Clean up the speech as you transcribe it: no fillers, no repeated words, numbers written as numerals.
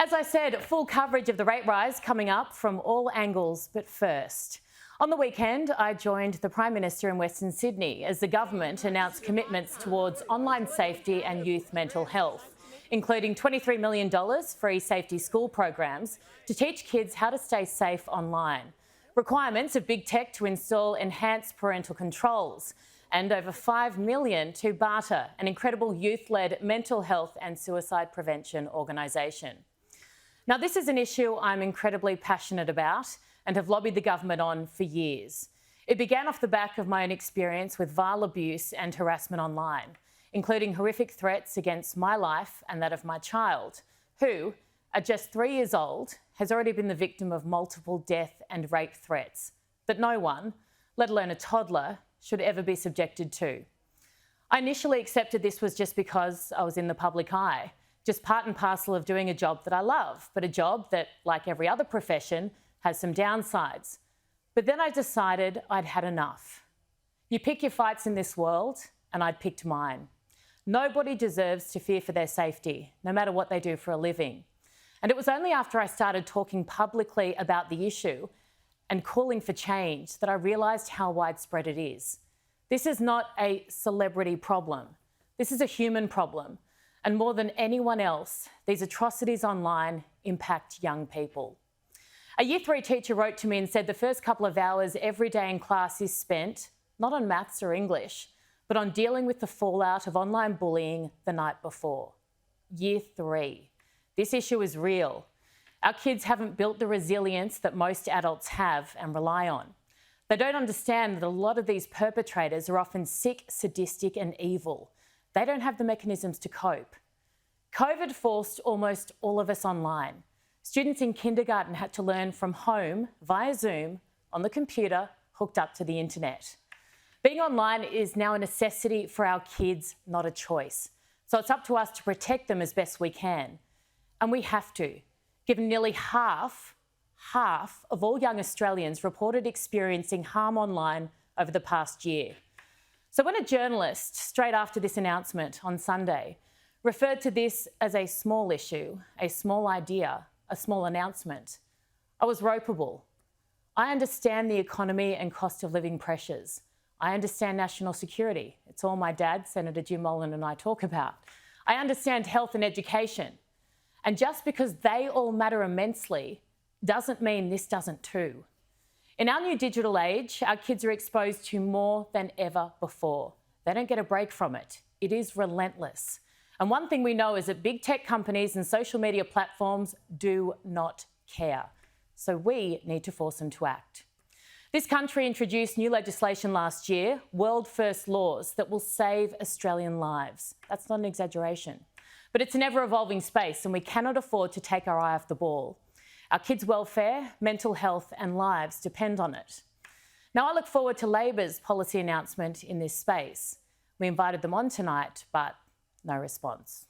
As I said, full coverage of the rate rise coming up from all angles, but first. On the weekend, I joined the Prime Minister in Western Sydney as the government announced commitments towards online safety and youth mental health, including $23 million for e-safety school programs to teach kids how to stay safe online, requirements of big tech to install enhanced parental controls, and over $5 million to Barter, an incredible youth-led mental health and suicide prevention organisation. Now, this is an issue I'm incredibly passionate about and have lobbied the government on for years. It began off the back of my own experience with vile abuse and harassment online, including horrific threats against my life and that of my child, who, at just 3 years old, has already been the victim of multiple death and rape threats that no one, let alone a toddler, should ever be subjected to. I initially accepted this was just because I was in the public eye, just part and parcel of doing a job that I love, but a job that, like every other profession, has some downsides. But then I decided I'd had enough. You pick your fights in this world, and I'd picked mine. Nobody deserves to fear for their safety, no matter what they do for a living. And it was only after I started talking publicly about the issue and calling for change that I realised how widespread it is. This is not a celebrity problem. This is a human problem. And more than anyone else, these atrocities online impact young people. A Year 3 teacher wrote to me and said the first couple of hours every day in class is spent, not on maths or English, but on dealing with the fallout of online bullying the night before. Year 3. This issue is real. Our kids haven't built the resilience that most adults have and rely on. They don't understand that a lot of these perpetrators are often sick, sadistic and evil. They don't have the mechanisms to cope. COVID forced almost all of us online. Students in kindergarten had to learn from home via Zoom, on the computer, hooked up to the internet. Being online is now a necessity for our kids, not a choice. So it's up to us to protect them as best we can. And we have to, given nearly half of all young Australians reported experiencing harm online over the past year. So when a journalist, straight after this announcement on Sunday, referred to this as a small issue, a small idea, a small announcement, I was ropeable. I understand the economy and cost of living pressures. I understand national security. It's all my dad, Senator Jim Molan, and I talk about. I understand health and education. And just because they all matter immensely doesn't mean this doesn't too. In our new digital age, our kids are exposed to more than ever before. They don't get a break from it. It is relentless. And one thing we know is that big tech companies and social media platforms do not care. So we need to force them to act. This country introduced new legislation last year, world-first laws that will save Australian lives. That's not an exaggeration. But it's an ever-evolving space and we cannot afford to take our eye off the ball. Our kids' welfare, mental health and lives depend on it. Now, I look forward to Labor's policy announcement in this space. We invited them on tonight, but no response.